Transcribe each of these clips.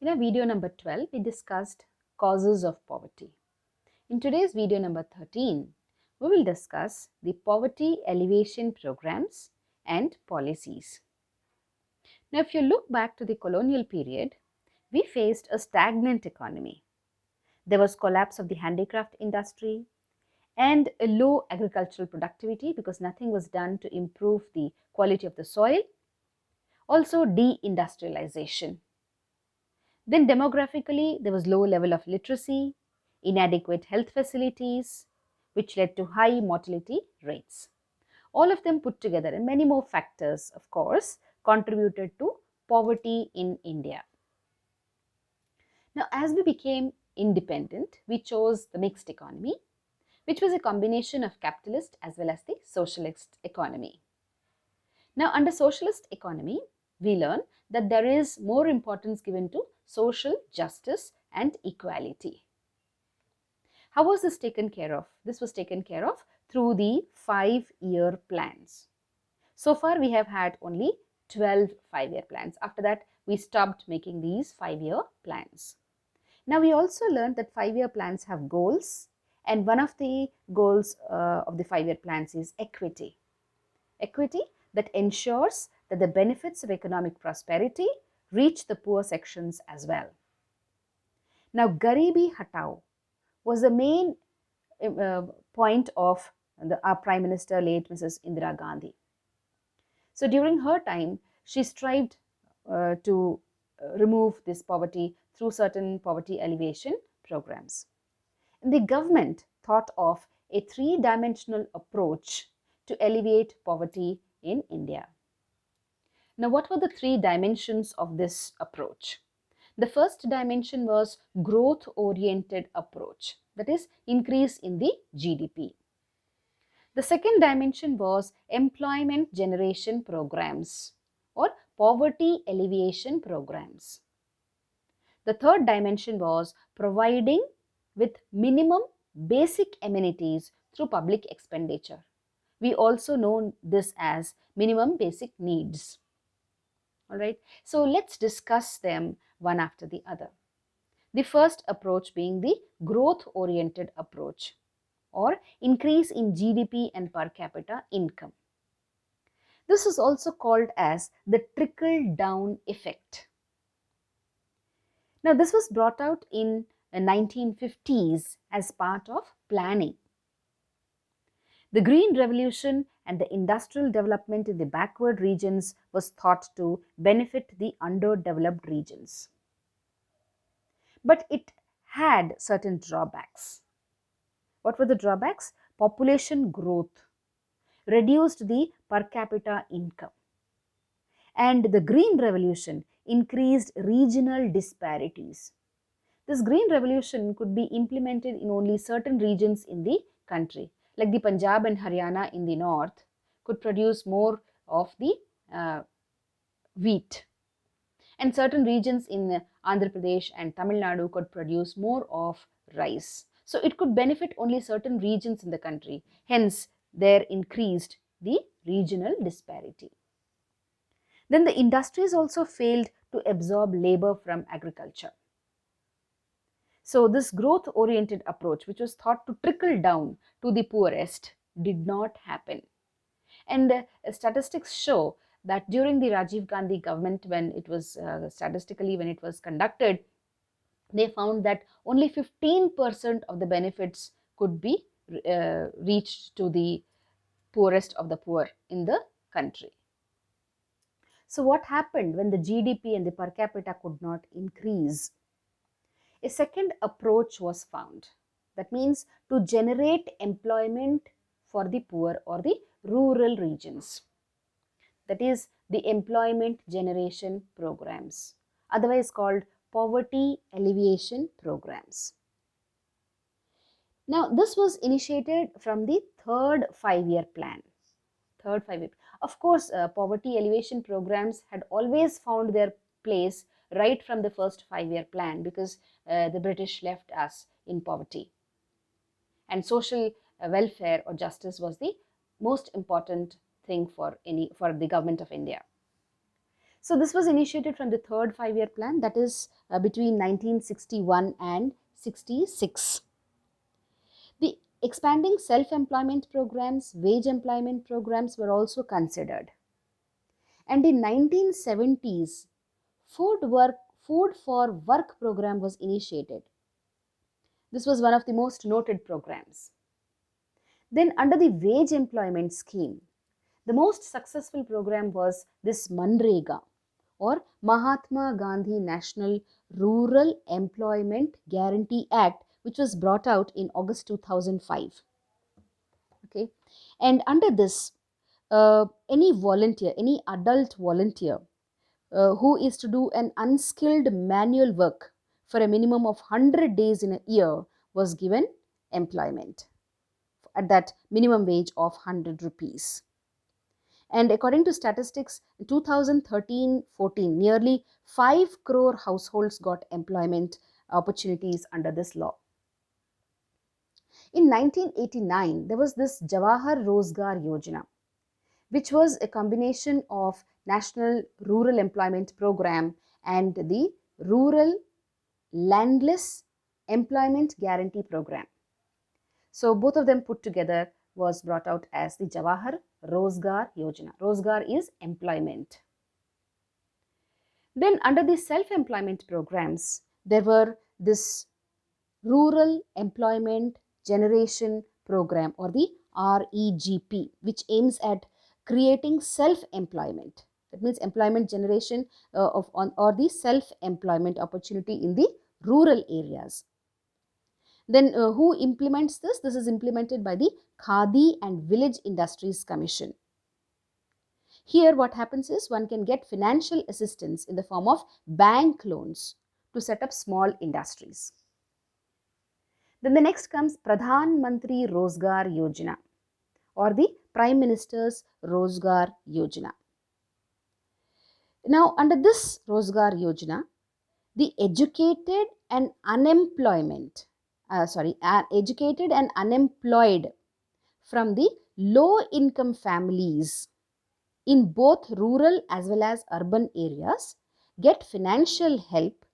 In our video number 12, we discussed causes of poverty. In today's video number 13, we will discuss the poverty alleviation programs and policies. Now, if you look back to the colonial period, we faced a stagnant economy. There was collapse of the handicraft industry and a low agricultural productivity because nothing was done to improve the quality of the soil. Also, deindustrialization. Then demographically, there was low level of literacy, inadequate health facilities, which led to high mortality rates. All of them put together, and many more factors, of course, contributed to poverty in India. Now, as we became independent, we chose the mixed economy, which was a combination of capitalist as well as the socialist economy. Now, under socialist economy, we learn that there is more importance given to social justice and equality. How was this taken care of? This was taken care of through the 5-year plans. So far, we have had only 12 5-year plans. After that, we stopped making these 5-year plans. Now, we also learned that 5-year plans have goals, and one of the goals of the 5-year plans is equity. Equity that ensures that the benefits of economic prosperity reach the poor sections as well. Now, Garibi Hatao was the main point of our Prime Minister, late Mrs. Indira Gandhi. So, during her time, she strived to remove this poverty through certain poverty alleviation programs. And the government thought of a 3-dimensional approach to alleviate poverty in India. Now, what were the 3 dimensions of this approach? The first dimension was growth-oriented approach, that is, increase in the GDP. The second dimension was employment generation programs or poverty alleviation programs. The third dimension was providing with minimum basic amenities through public expenditure. We also know this as minimum basic needs. All right, so let's discuss them one after the other. The first approach being the growth-oriented approach or increase in GDP and per capita income. This is also called as the trickle-down effect. Now, this was brought out in the 1950s as part of planning. The Green Revolution and the industrial development in the backward regions was thought to benefit the underdeveloped regions. But it had certain drawbacks. What were the drawbacks? Population growth reduced the per capita income, and the Green Revolution increased regional disparities. This Green Revolution could be implemented in only certain regions in the country, like the Punjab and Haryana in the north could produce more of the wheat, and certain regions in Andhra Pradesh and Tamil Nadu could produce more of rice. So it could benefit only certain regions in the country. Hence, there increased the regional disparity. Then the industries also failed to absorb labor from agriculture. So this growth-oriented approach, which was thought to trickle down to the poorest, did not happen. And statistics show that during the Rajiv Gandhi government, when it was statistically when it was conducted, they found that only 15% of the benefits could be reached to the poorest of the poor in the country. So what happened when the GDP and the per capita could not increase? A second approach was found. That means to generate employment for the poor or the rural regions. That is the employment generation programs, otherwise called poverty alleviation programs. Now, this was initiated from the third 5-year plan. Third 5-year. Of course, poverty alleviation programs had always found their place right from the first 5-year plan because the British left us in poverty. And social welfare or justice was the most important thing for the government of India. So this was initiated from the third 5-year plan, that is between 1961 and 66. The expanding self-employment programs, wage employment programs were also considered. And in 1970s, Food for Work program was initiated. This was one of the most noted programs. Then under the wage employment scheme, the most successful program was this Manrega, or Mahatma Gandhi National Rural Employment Guarantee Act, which was brought out in August 2005. Okay, and under this, any volunteer, any adult volunteer who is to do an unskilled manual work for a minimum of 100 days in a year was given employment at that minimum wage of 100 rupees. And according to statistics, in 2013-14, nearly 5 crore households got employment opportunities under this law. In 1989, there was this Jawahar Rozgar Yojana, which was a combination of National Rural Employment Program and the Rural Landless Employment Guarantee Program. So both of them put together was brought out as the Jawahar Rozgar Yojana. Rozgar is employment. Then under the self-employment programs, there were this Rural Employment Generation Program, or the REGP, which aims at creating self-employment. That means employment generation or the self-employment opportunity in the rural areas. Then who implements this? This is implemented by the Khadi and Village Industries Commission. Here what happens is one can get financial assistance in the form of bank loans to set up small industries. Then the next comes Pradhan Mantri Rozgar Yojana, or the Prime Minister's Rozgar Yojana. Now under this Rozgar Yojana, the educated and unemployed from the low income families in both rural as well as urban areas get financial help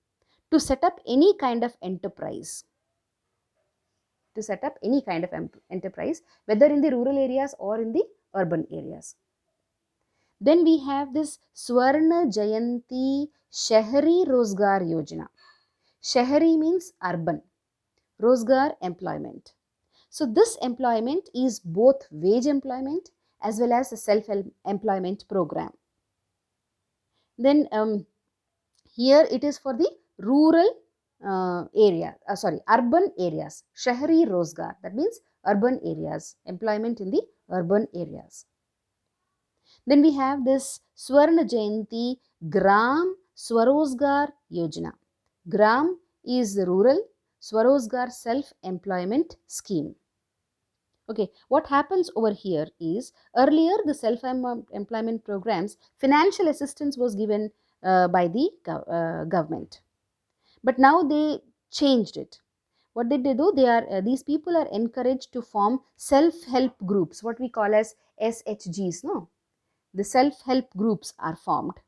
to set up any kind of enterprise. Whether in the rural areas or in the urban areas. Then we have this Swarna Jayanti Shahari Rozgar Yojana. Shahari means urban, Rozgar employment. So this employment is both wage employment as well as a self-employment program. Then here it is for the rural urban areas. Shahari Rozgar, that means urban areas, employment in the urban areas. Then we have this Swarna Jayanti Gram Swarozgar Yojana. Gram is rural, Swarozgar self-employment scheme. Okay, what happens over here is earlier the self-employment programs, financial assistance was given by the government. But now they changed it. What did they do? These people are encouraged to form self-help groups, what we call as SHGs, no? The self-help groups are formed.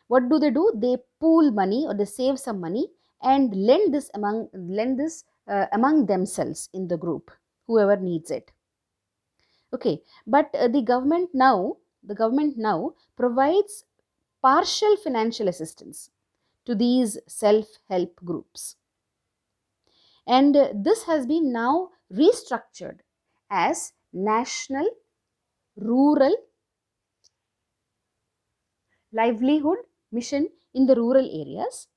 What do? They pool money, or they save some money and lend this among themselves in the group, whoever needs it. Okay, but the government now provides partial financial assistance to these self-help groups. And this has been now restructured as National Rural Livelihood Mission in the rural areas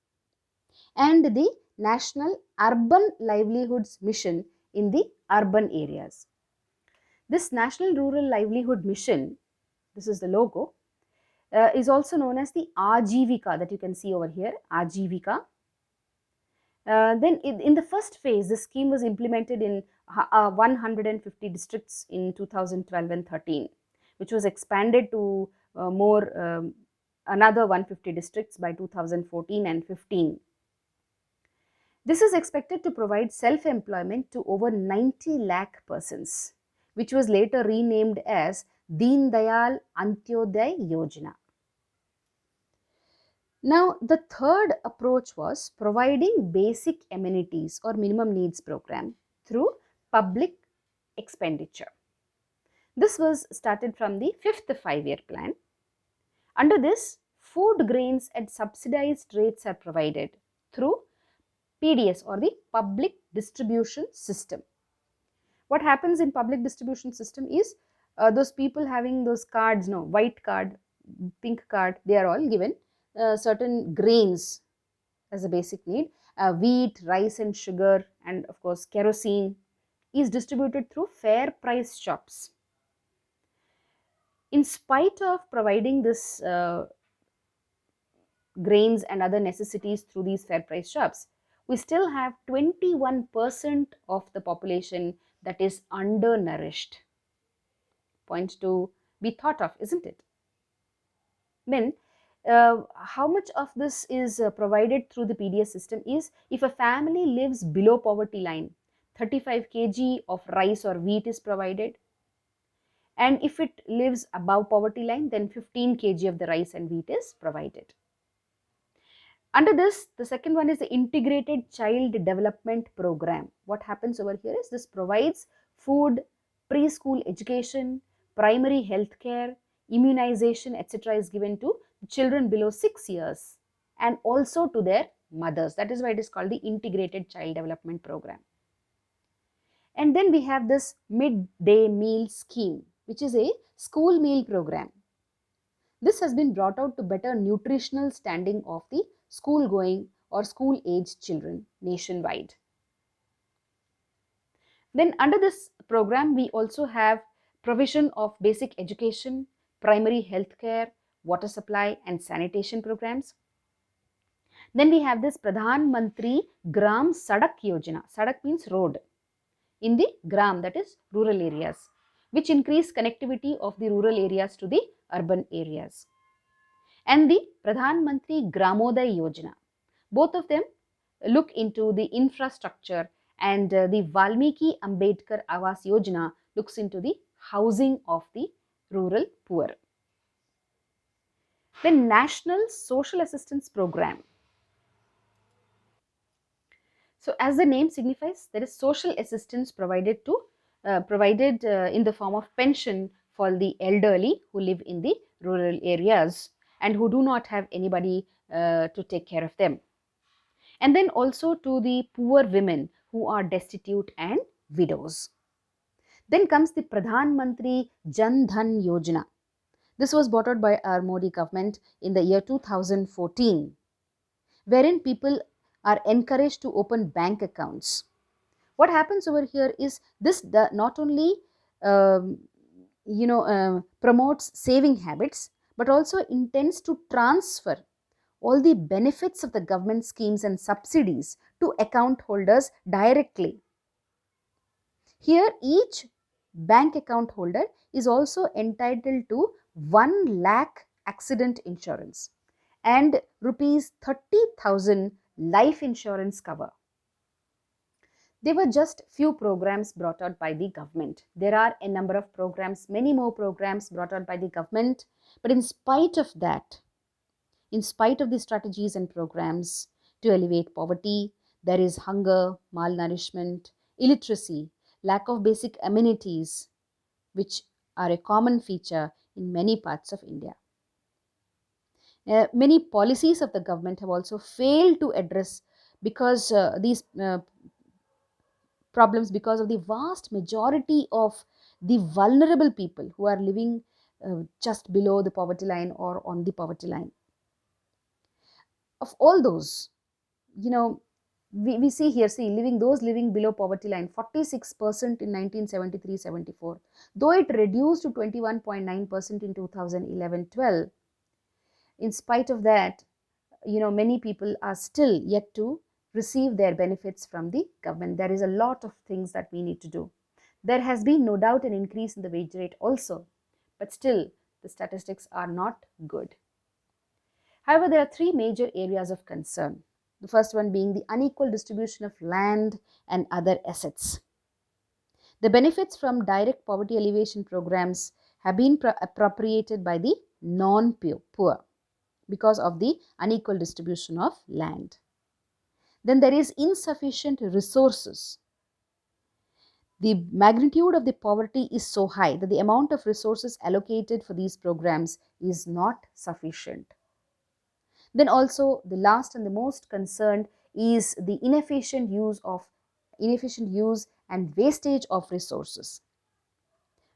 and the National Urban Livelihoods Mission in the urban areas. This National Rural Livelihood Mission, this is the logo, is also known as the Ajivika, that you can see over here, Ajivika. Then in the first phase, the scheme was implemented in 150 districts in 2012 and 13, which was expanded to another 150 districts by 2014 and 15. This is expected to provide self-employment to over 90 lakh persons, which was later renamed as Deen Dayal Antyodaya Yojana. Now, the third approach was providing basic amenities or minimum needs program through public expenditure. This was started from the fifth five-year plan. Under this, food grains at subsidized rates are provided through PDS or the public distribution system. What happens in public distribution system is those people having those cards, no, white card, pink card, they are all given certain grains as a basic need. Wheat, rice and sugar, and of course kerosene is distributed through fair price shops. In spite of providing this grains and other necessities through these fair price shops, we still have 21% of the population that is undernourished. Point to be thought of, isn't it? Then, how much of this is provided through the PDS system is if a family lives below poverty line, 35 kg of rice or wheat is provided. And if it lives above poverty line, then 15 kg of the rice and wheat is provided. Under this, the second one is the Integrated Child Development Program. What happens over here is this provides food, preschool education, primary health care, immunization, etc. is given to children below 6 years and also to their mothers. That is why it is called the Integrated Child Development Program. And then we have this midday meal scheme, which is a school meal program. This has been brought out to better nutritional standing of the school going or school age children nationwide. Then under this program, we also have provision of basic education, primary health care, water supply and sanitation programs. Then we have this Pradhan Mantri Gram Sadak Yojana. Sadak means road. In the Gram, that is rural areas, which increase connectivity of the rural areas to the urban areas. And the Pradhan Mantri Gramoday Yojana. Both of them look into the infrastructure, and the Valmiki Ambedkar Awas Yojana looks into the housing of the rural poor. The National Social Assistance Program. So, as the name signifies, there is social assistance provided in the form of pension for the elderly who live in the rural areas and who do not have anybody to take care of them. And then also to the poor women who are destitute and widows. Then comes the Pradhan Mantri Jan Dhan Yojana. This was brought out by our Modi government in the year 2014, wherein people are encouraged to open bank accounts. What happens over here is this not only promotes saving habits, but also intends to transfer all the benefits of the government schemes and subsidies to account holders directly. Here, each bank account holder is also entitled to 1 lakh accident insurance and rupees 30,000 life insurance cover. They were just few programs brought out by the government. There are a number of programs, many more programs brought out by the government, but in spite of that, in spite of the strategies and programs to alleviate poverty, there is hunger, malnourishment, illiteracy, lack of basic amenities, which are a common feature in many parts of India. Many policies of the government have also failed to address because these problems because of the vast majority of the vulnerable people who are living just below the poverty line or on the poverty line. Of all those, we see here, those living below poverty line, 46% in 1973-74, though it reduced to 21.9% in 2011-12. In spite of that, many people are still yet to receive their benefits from the government. There is a lot of things that we need to do. There has been no doubt an increase in the wage rate also, but still the statistics are not good. However, there are three major areas of concern. The first one being the unequal distribution of land and other assets. The benefits from direct poverty alleviation programs have been appropriated by the non-poor. because of the unequal distribution of land. Then there is insufficient resources. The magnitude of the poverty is so high that the amount of resources allocated for these programs is not sufficient. Then also the last and the most concerned is the inefficient use and wastage of resources.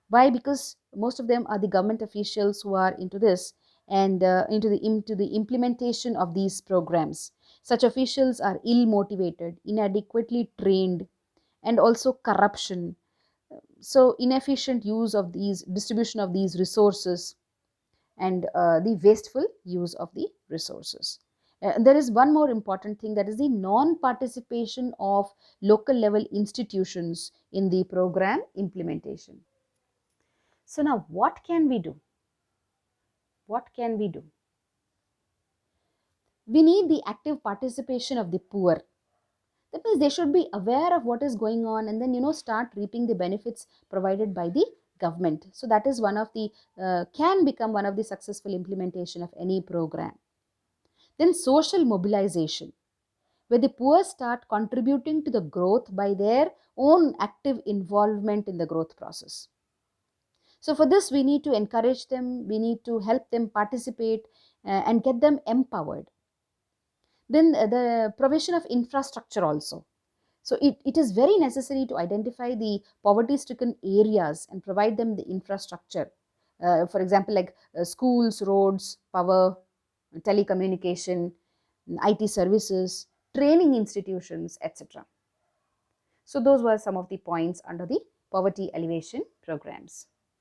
Why? Because most of them are the government officials who are into this and into the implementation of these programs. Such officials are ill motivated, inadequately trained, and also corruption. So inefficient use of these distribution of these resources and the wasteful use of the resources. There is one more important thing, that is the non-participation of local level institutions in the program implementation. So now what can we do? What can we do? We need the active participation of the poor. That means they should be aware of what is going on and then start reaping the benefits provided by the government. So that is one of the can become one of the successful implementation of any program. Then social mobilization, where the poor start contributing to the growth by their own active involvement in the growth process. So for this we need to encourage them, we need to help them participate and get them empowered. Then the provision of infrastructure also. So it is very necessary to identify the poverty stricken areas and provide them the infrastructure. For example, like schools, roads, power, telecommunication, IT services, training institutions, etc. So those were some of the points under the poverty alleviation programs.